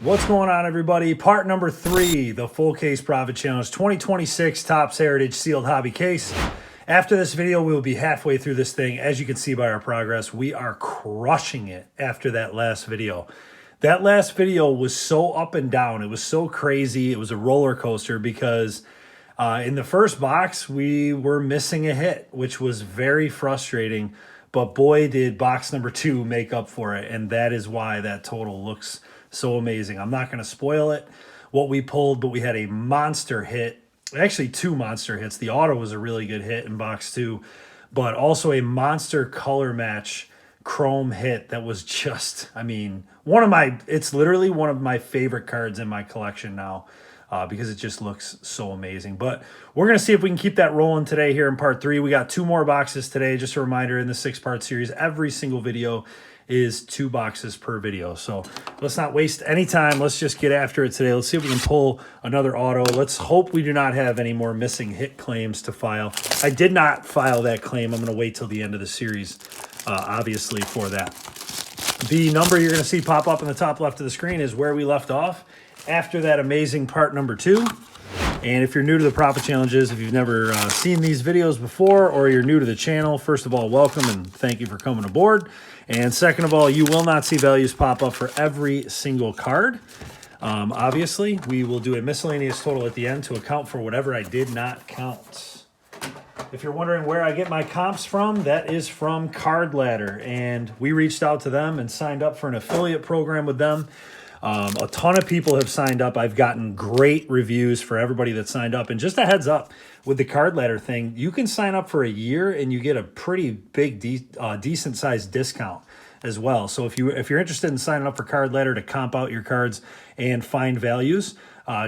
What's going on, everybody? Part number 3, the Full Case Profit Challenge 2026 Topps Heritage Sealed Hobby Case. After this video, we will be halfway through this thing. As you can see by our progress, we are crushing it after that last video. That last video was so up and down. It was so crazy. It was a roller coaster because in the first box, we were missing a hit, which was very frustrating. But boy, did box number 2 make up for it. And that is why that total looks so amazing. I'm not going to spoil it, what we pulled, but we had a monster hit. Actually, 2 monster hits. The auto was a really good hit in box 2, but also a monster color match chrome hit that was just, I mean, it's literally one of my favorite cards in my collection now because it just looks so amazing. But we're going to see if we can keep that rolling today here in part 3. We got 2 more boxes today. Just a reminder, in the 6-part series, every single video is 2 boxes per video. So let's not waste any time. Let's just get after it today. Let's see if we can pull another auto. Let's hope we do not have any more missing hit claims to file. I did not file that claim. I'm going to wait till the end of the series, obviously, for that. The number you're going to see pop up in the top left of the screen is where we left off after that amazing part number 2. And if you're new to the Profit Challenges, if you've never seen these videos before, or you're new to the channel, first of all, welcome and thank you for coming aboard. And second of all, you will not see values pop up for every single card. Obviously, we will do a miscellaneous total at the end to account for whatever I did not count. If you're wondering where I get my comps from, that is from Card Ladder. And we reached out to them and signed up for an affiliate program with them. A ton of people have signed up. I've gotten great reviews for everybody that signed up. And just a heads up, with the Card Ladder thing, you can sign up for a year and you get a pretty big, decent sized discount as well. So if you're interested in signing up for Card Ladder to comp out your cards and find values,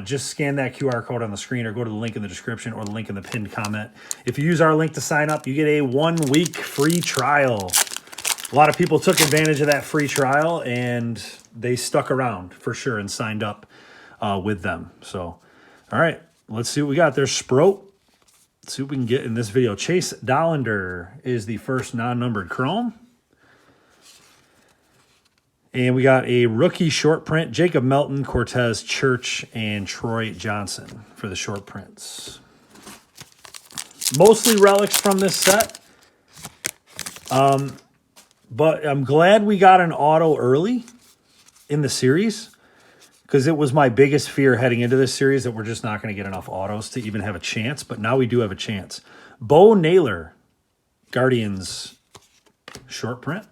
just scan that QR code on the screen or go to the link in the description or the link in the pinned comment. If you use our link to sign up, you get a 1-week free trial. A lot of people took advantage of that free trial and they stuck around for sure and signed up with them. So, all right, let's see what we got. There's Sproat. Let's see what we can get in this video. Chase Dollander is the first non-numbered chrome. And we got a rookie short print, Jacob Melton, Cortez Church, and Troy Johnson for the short prints. Mostly relics from this set. But I'm glad we got an auto early in the series because it was my biggest fear heading into this series that we're just not going to get enough autos to even have a chance. But now we do have a chance. Bo Naylor, Guardians short print.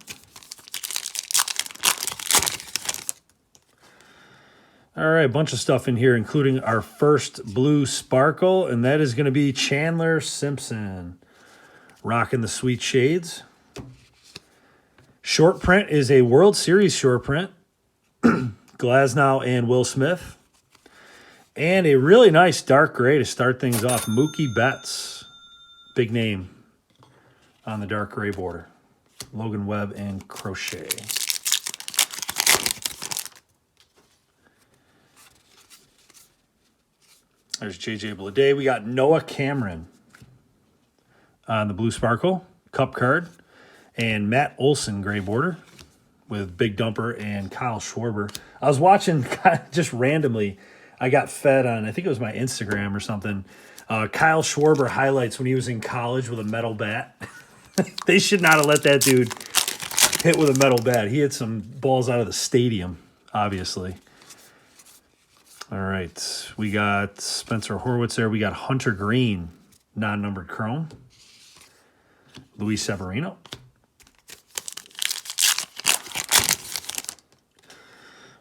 All right, a bunch of stuff in here, including our first blue sparkle, and that is going to be Chandler Simpson, rocking the sweet shades. Short print is a World Series short print, Glasnow and Will Smith. And a really nice dark gray to start things off, Mookie Betts, big name on the dark gray border. Logan Webb and Crochet. There's J.J. Bleday. We got Noah Cameron on the blue sparkle, cup card. And Matt Olson, gray border, with Big Dumper and Kyle Schwarber. I was watching, just randomly, I got fed on, I think it was my Instagram or something, Kyle Schwarber highlights when he was in college with a metal bat. They should not have let that dude hit with a metal bat. He hit some balls out of the stadium, obviously. All right, we got Spencer Horwitz there. We got Hunter Green, non-numbered chrome. Luis Severino.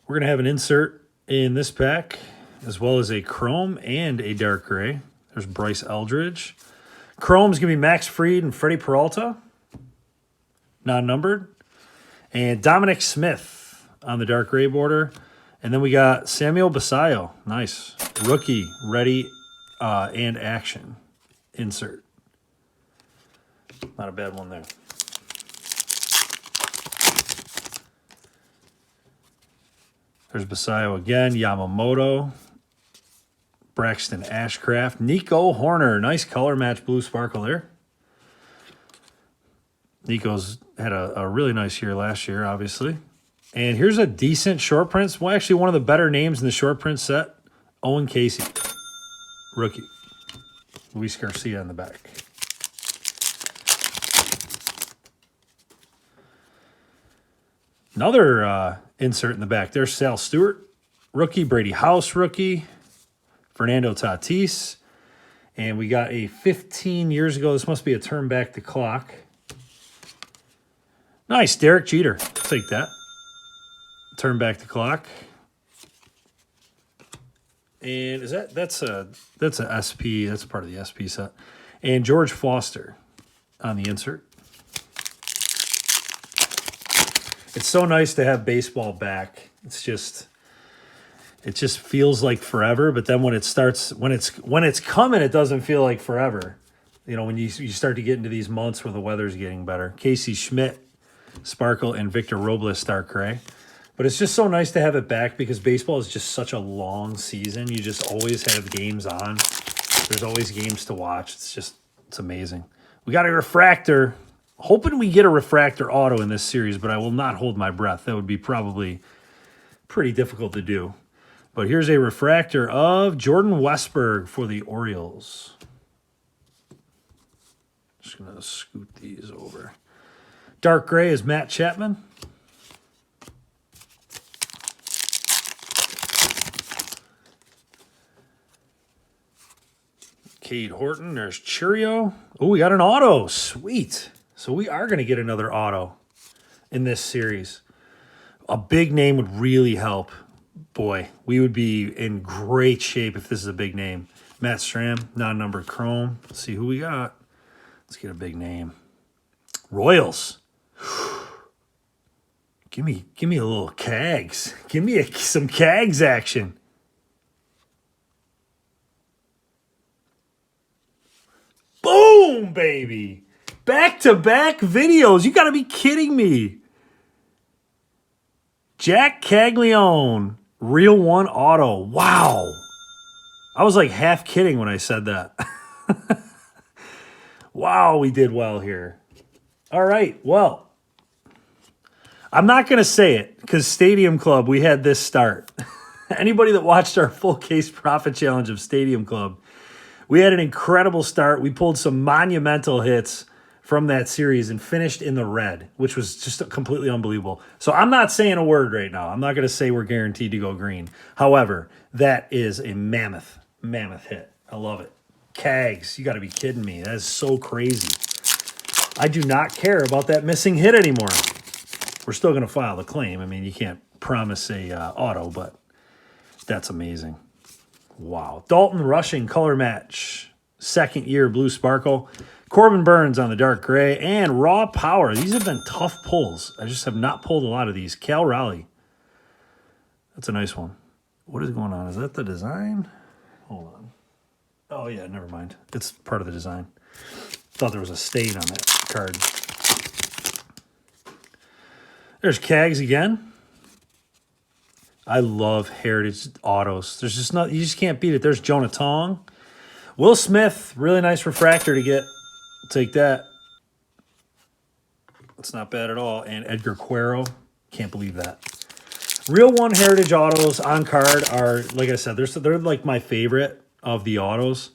We're going to have an insert in this pack, as well as a chrome and a dark gray. There's Bryce Eldridge. Chrome's going to be Max Fried and Freddie Peralta, non-numbered. And Dominic Smith on the dark gray border. And then we got Samuel Basayo. Nice. Rookie, ready, and action. Insert. Not a bad one there. There's Basayo again. Yamamoto. Braxton Ashcraft. Nico Horner. Nice color match blue sparkle there. Nico's had a really nice year last year, obviously. And here's a decent short prints. Well, actually, one of the better names in the short print set, Owen Casey, rookie. Luis Garcia in the back. Another insert in the back. There's Sal Stewart, rookie. Brady House, rookie. Fernando Tatis. And we got a 15 years ago. This must be a turn back the clock. Nice, Derek Jeter. Take that. Turn back the clock. And is that's a SP. That's part of the SP set. And George Foster on the insert. It's so nice to have baseball back. It just feels like forever. But then when it's coming, it doesn't feel like forever. You know, when you start to get into these months where the weather's getting better. Casey Schmidt, Sparkle, and Victor Robles, dark gray. But it's just so nice to have it back because baseball is just such a long season. You just always have games on. There's always games to watch. It's amazing. We got a refractor. Hoping we get a refractor auto in this series, but I will not hold my breath. That would be probably pretty difficult to do. But here's a refractor of Jordan Westburg for the Orioles. Just going to scoot these over. Dark gray is Matt Chapman. Cade Horton. There's Churio. Oh, we got an auto. Sweet. So we are going to get another auto in this series. A big name would really help. Boy, we would be in great shape if this is a big name. Matt Stram, non-numbered chrome. Let's see who we got. Let's get a big name. Royals. Give me a little Cags. Give me some Cags action. Boom, baby. Back-to-back videos. You got to be kidding me. Jack Caglione, Real One Auto. Wow. I was like half kidding when I said that. Wow, we did well here. All right, well, I'm not going to say it because Stadium Club, we had this start. Anybody that watched our full case profit challenge of Stadium Club, we had an incredible start. We pulled some monumental hits from that series and finished in the red, which was just completely unbelievable. So I'm not saying a word right now. I'm not going to say we're guaranteed to go green. However, that is a mammoth hit. I love it. Cags, you got to be kidding me. That is so crazy. I do not care about that missing hit anymore. We're still going to file the claim. I mean, you can't promise a auto, but that's amazing. Wow. Dalton Rushing, color match. Second year, blue sparkle. Corbin Burns on the dark gray, and Raw Power. These have been tough pulls. I just have not pulled a lot of these. Cal Raleigh. That's a nice one. What is going on? Is that the design? Hold on. Oh, yeah, never mind. It's part of the design. Thought there was a stain on that card. There's Cags again. I love Heritage autos. There's just not, you just can't beat it. There's Jonah Tong. Will Smith, really nice refractor to get. Take that. That's not bad at all. And Edgar Cuero. Can't believe that. Real One Heritage autos on card are, like I said, they're like my favorite of the autos.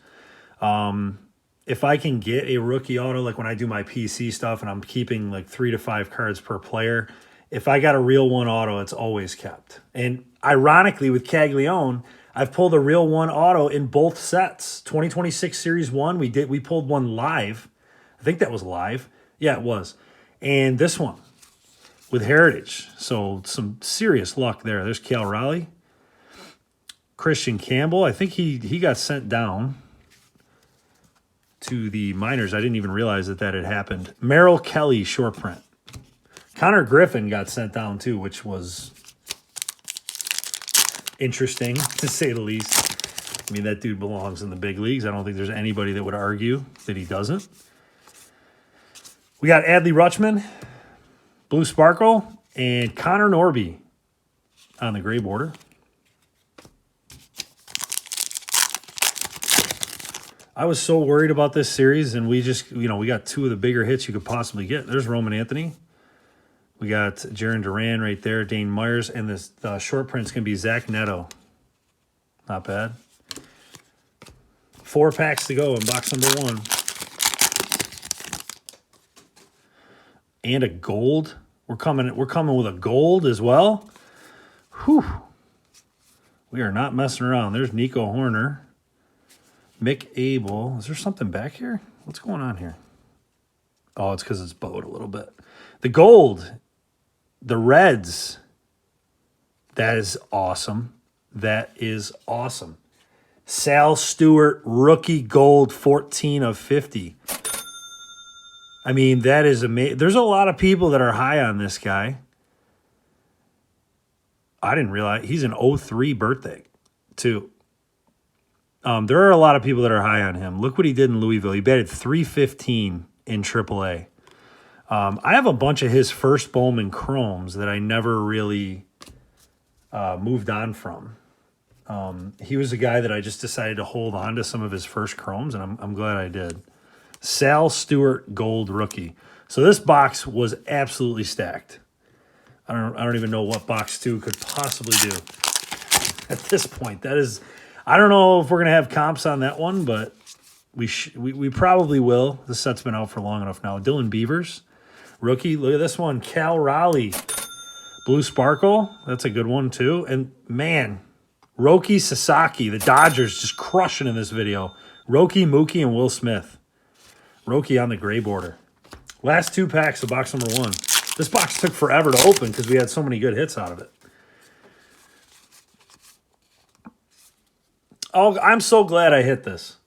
If I can get a rookie auto, like when I do my PC stuff and I'm keeping like 3 to 5 cards per player, if I got a Real One auto, it's always kept. And ironically, with Caglione, I've pulled a Real One auto in both sets. 2026 Series 1, we pulled one live. I think that was live. Yeah, it was. And this one with Heritage. So some serious luck there. There's Cal Raleigh. Christian Campbell. I think he got sent down to the minors. I didn't even realize that had happened. Merrill Kelly, short print. Connor Griffin got sent down too, which was interesting to say the least. I mean, that dude belongs in the big leagues. I don't think there's anybody that would argue that he doesn't. We got Adley Rutschman, blue sparkle, and Connor Norby on the gray border. I was so worried about this series, and we just, we got 2 of the bigger hits you could possibly get. There's Roman Anthony. We got Jaron Duran right there, Dane Myers, and this short print's going to be Zach Neto. Not bad. 4 packs to go in box number 1. And a gold. We're coming with a gold as well. Whew. We are not messing around. There's Nico Horner. Mick Abel. Is there something back here? What's going on here? Oh, it's because it's bowed a little bit. The gold. The Reds. That is awesome. That is awesome. Sal Stewart, rookie gold, 14 of 50. I mean, that is amazing. There's a lot of people that are high on this guy. I didn't realize he's an 03 birthday, too. There are a lot of people that are high on him. Look what he did in Louisville. He batted .315 in AAA. I have a bunch of his first Bowman Chromes that I never really moved on from. He was a guy that I just decided to hold on to some of his first Chromes, and I'm glad I did. Sal Stewart Gold Rookie. So this box was absolutely stacked. I don't even know what box 2 could possibly do at this point. That is, I don't know if we're gonna have comps on that one, but we probably will. This set's been out for long enough now. Dylan Beavers, rookie. Look at this one, Cal Raleigh, Blue Sparkle. That's a good one too. And man, Roki Sasaki, the Dodgers, just crushing in this video. Roki, Mookie, and Will Smith. Roki on the gray border. Last 2 packs of box number 1. This box took forever to open because we had so many good hits out of it. Oh, I'm so glad I hit this.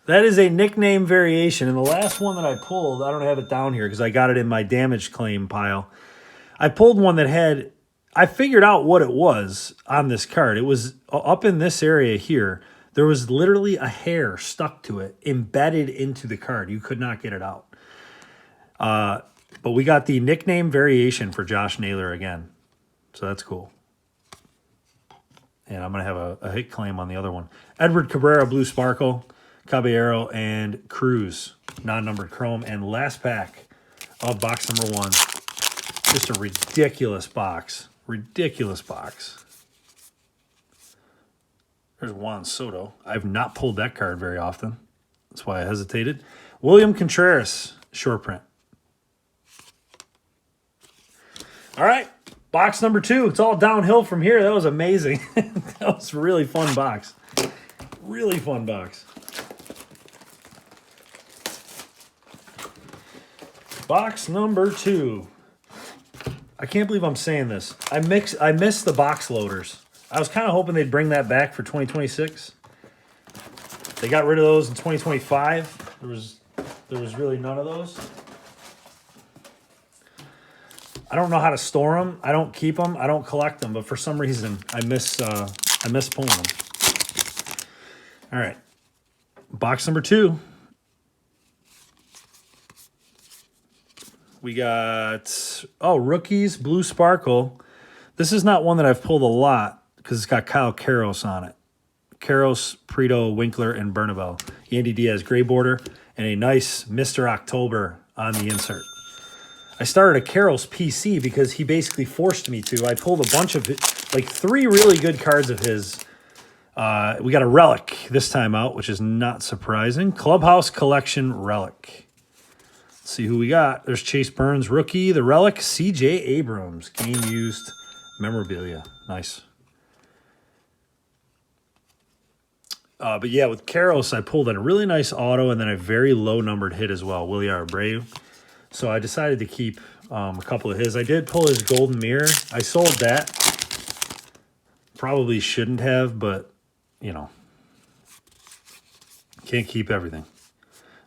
That is a nickname variation. And the last one that I pulled, I don't have it down here because I got it in my damage claim pile. I pulled one that had, I figured out what it was on this card. It was up in this area here. There was literally a hair stuck to it, embedded into the card. You could not get it out. But we got the nickname variation for Josh Naylor again. So that's cool. And I'm going to have a hit claim on the other one. Edward Cabrera, Blue Sparkle, Caballero, and Cruz, non-numbered chrome. And last pack of box number 1. Just a ridiculous box. Ridiculous box. There's Juan Soto. I've not pulled that card very often. That's why I hesitated. William Contreras, short print. All right, box number 2. It's all downhill from here. That was amazing. That was a really fun box. Really fun box. Box number 2. I can't believe I'm saying this. I missed the box loaders. I was kind of hoping they'd bring that back for 2026. They got rid of those in 2025. There was really none of those. I don't know how to store them. I don't keep them. I don't collect them. But for some reason, I miss pulling them. All right. Box number 2. We got, rookies, Blue Sparkle. This is not one that I've pulled a lot because it's got Kyle Karros on it. Karros, Prito, Winkler, and Bernabel. Yandy Diaz, gray border, and a nice Mr. October on the insert. I started a Karros PC because he basically forced me to. I pulled a bunch of, like 3 really good cards of his. We got a Relic this time out, which is not surprising. Clubhouse Collection Relic. Let's see who we got. There's Chase Burns, rookie. The Relic, C.J. Abrams, game-used memorabilia. Nice. But yeah, with Karros, I pulled a really nice auto and then a very low-numbered hit as well, Willie Abreu. So I decided to keep a couple of his. I did pull his Golden Mirror. I sold that. Probably shouldn't have, but, you know, can't keep everything.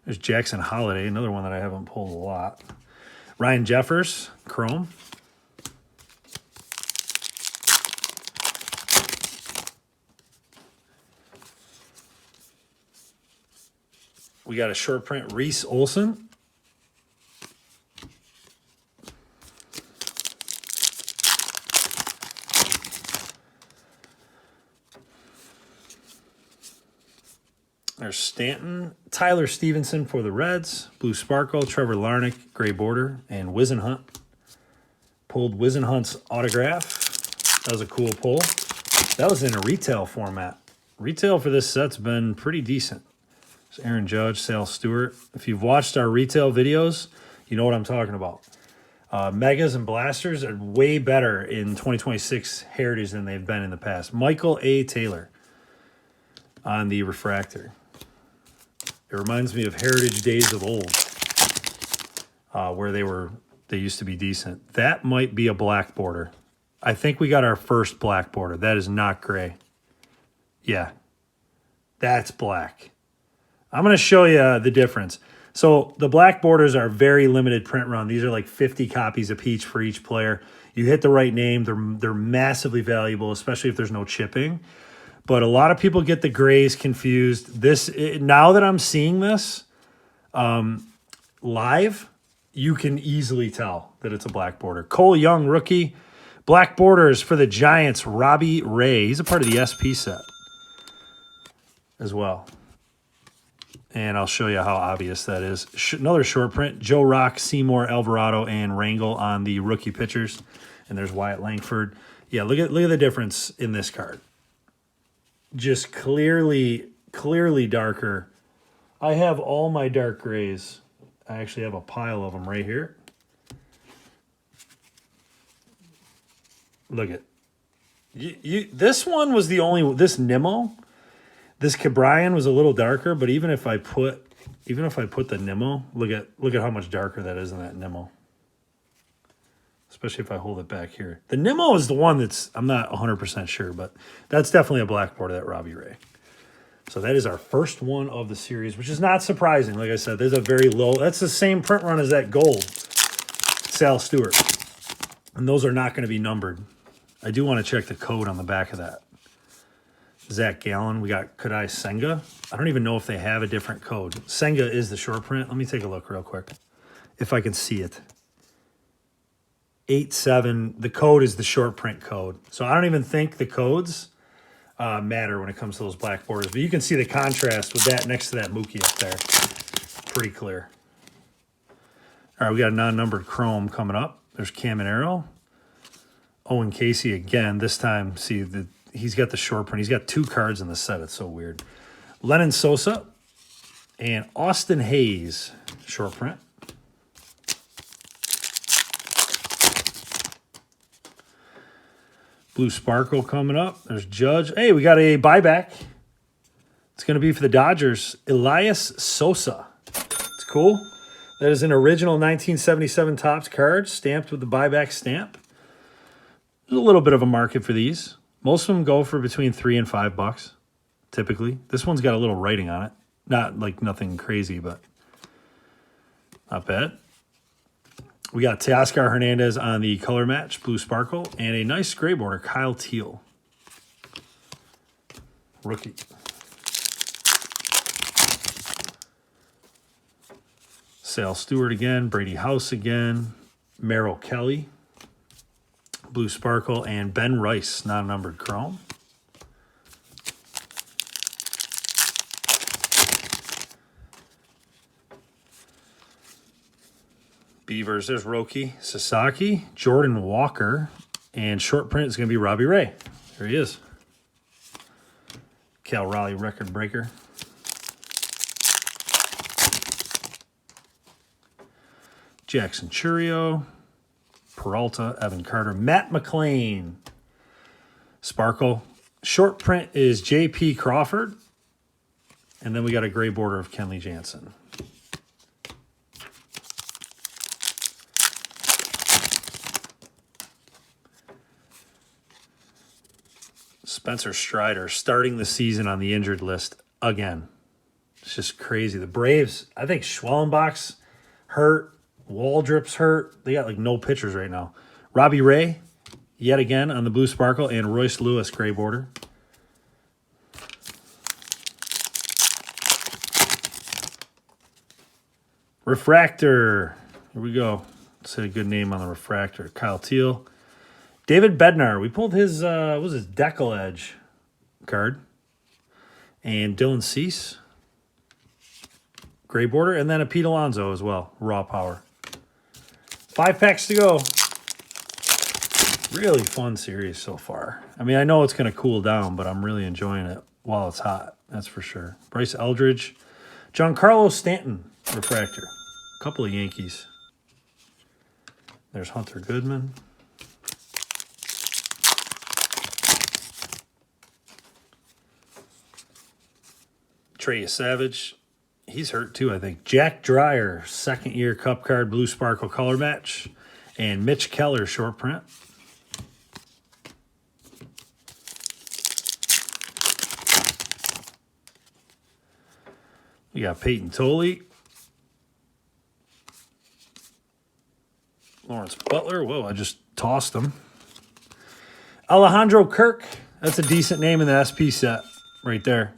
There's Jackson Holiday, another one that I haven't pulled a lot. Ryan Jeffers, chrome. We got a short print, Reese Olson. There's Stanton, Tyler Stevenson for the Reds, Blue Sparkle, Trevor Larnach, gray border, and Wizenhunt. Pulled Wizenhunt's autograph. That was a cool pull. That was in a retail format. Retail for this set's been pretty decent. There's Aaron Judge, Sal Stewart. If you've watched our retail videos, you know what I'm talking about. Megas and Blasters are way better in 2026 Heritage than they've been in the past. Michael A. Taylor on the refractor. It reminds me of Heritage days of old, where they used to be decent. That might be a black border. I think we got our first black border. That is not gray. Yeah, that's black. I'm going to show you the difference. So the black borders are very limited print run. These are like 50 copies of each for each player. You hit the right name, they're massively valuable, especially if there's no chipping. But a lot of people get the grays confused. Now that I'm seeing this live, you can easily tell that it's a black border. Cole Young, rookie. Black borders for the Giants, Robbie Ray. He's a part of the SP set as well. And I'll show you how obvious that is. Another short print, Joe Rock, Seymour, Alvarado, and Rangel on the rookie pitchers. And there's Wyatt Langford. Yeah, look at the difference in this card. Just clearly darker. I have all my dark grays. I actually have a pile of them right here. Look at this one was the only, this Nimmo. This Cabrian was a little darker, but even if I put the Nimmo, look at how much darker that is in that Nimmo. Especially if I hold it back here. The Nimmo is the one that's, I'm not 100% sure, but that's definitely a black border, that Robbie Ray. So that is our first one of the series, which is not surprising. Like I said, there's a very low, that's the same print run as that gold Sal Stewart. And those are not going to be numbered. I do want to check the code on the back of that. Zach Gallen. We got Kodai Senga. I don't even know if they have a different code. Senga is the short print. Let me take a look real quick if I can see it. 87. The code is the short print code. So I don't even think the codes matter when it comes to those black borders. But you can see the contrast with that next to that Mookie up there. Pretty clear. All right, we got a non-numbered chrome coming up. There's Caminero. Owen Casey again. This time, see, he's got the short print. He's got two cards in the set. It's so weird. Lennon Sosa and Austin Hayes, short print. Blue Sparkle coming up. There's Judge. Hey, we got a buyback. It's going to be for the Dodgers. Elias Sosa. It's cool. That is an original 1977 Topps card, stamped with the buyback stamp. There's a little bit of a market for these. Most of them go for between $3 and $5, typically. This one's got a little writing on it. Not like nothing crazy, but not bad. We got Teoscar Hernandez on the color match, Blue Sparkle, and a nice gray border, Kyle Teal. Rookie. Sal Stewart again, Brady House again, Merrill Kelly, Blue Sparkle, and Ben Rice, non-numbered chrome. Beavers, there's Roki Sasaki, Jordan Walker, and short print is going to be Robbie Ray. There he is. Cal Raleigh record breaker. Jackson Churio, Peralta, Evan Carter, Matt McLean, Sparkle. Short print is J.P. Crawford, and then we got a gray border of Kenley Jansen. Spencer Strider starting the season on the injured list again. It's just crazy. The Braves, I think Schwellenbach's hurt. Waldrop's hurt. They got like no pitchers right now. Robbie Ray, yet again on the Blue Sparkle, and Royce Lewis gray border. Refractor. Here we go. Let's say a good name on the refractor. Kyle Teal. David Bednar. We pulled his, what was his Deckle Edge card. And Dylan Cease. Gray border. And then a Pete Alonso as well. Raw power. 5 packs to go. Really fun series so far. I mean, I know it's going to cool down, but I'm really enjoying it while it's hot. That's for sure. Bryce Eldridge. Giancarlo Stanton refractor. A couple of Yankees. There's Hunter Goodman. Trey Savage. He's hurt too, I think. Jack Dreyer, second-year Cup card, blue sparkle color match. And Mitch Keller, short print. We got Peyton Tolley. Lawrence Butler. Whoa, I just tossed him. Alejandro Kirk. That's a decent name in the SP set right there.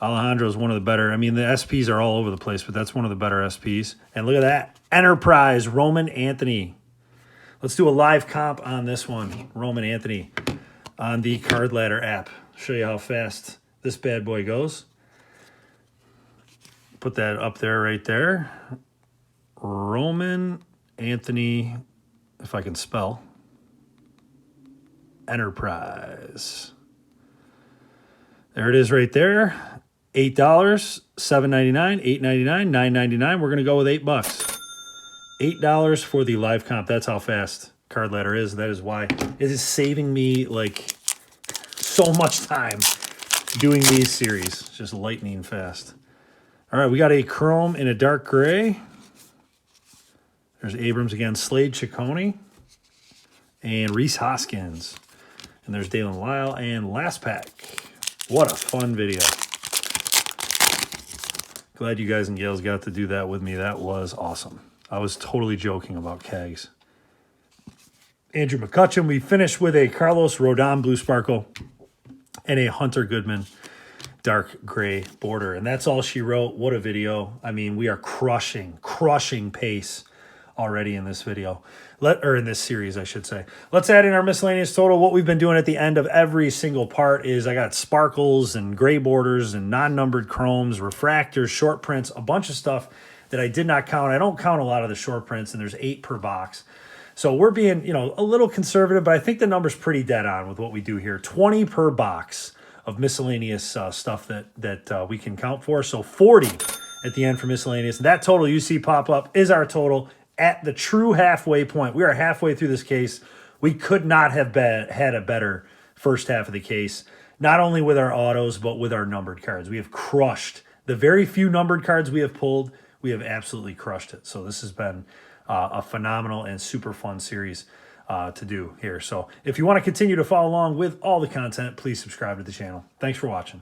Alejandro is one of the better. I mean, the SPs are all over the place, but that's one of the better SPs. And look at that. Enterprise, Roman Anthony. Let's do a live comp on this one. Roman Anthony on the Card Ladder app. Show you how fast this bad boy goes. Put that up there right there. Roman Anthony, if I can spell. Enterprise. There it is right there. $8, $7.99, $8.99, $9.99. We're going to go with $8. $8 for the live comp. That's how fast Card Ladder is. That is why it is saving me like so much time doing these series. Just lightning fast. All right, we got a chrome in a dark gray. There's Abrams again, Slade Ciccone, and Reese Hoskins. And there's Dalen Lyle and last pack. What a fun video. Glad you guys and gals got to do that with me. That was awesome. I was totally joking about kegs. Andrew McCutcheon. We finished with a Carlos Rodon Blue Sparkle and a Hunter Goodman dark gray border. And that's all she wrote. What a video. I mean, we are crushing pace already in this video. Or in this series, I should say. Let's add in our miscellaneous total. What we've been doing at the end of every single part is I got sparkles and gray borders and non-numbered chromes, refractors, short prints, a bunch of stuff that I did not count. I don't count a lot of the short prints, and there's 8 per box. So we're being, a little conservative, but I think the number's pretty dead on with what we do here. 20 per box of miscellaneous stuff that we can count for. So 40 at the end for miscellaneous. That total you see pop up is our total at the true halfway point. We are halfway through this case. We could not have had a better first half of the case, not only with our autos, but with our numbered cards. We have crushed the very few numbered cards we have pulled. We have absolutely crushed it. So this has been a phenomenal and super fun series to do here. So if you want to continue to follow along with all the content, please subscribe to the channel. Thanks for watching.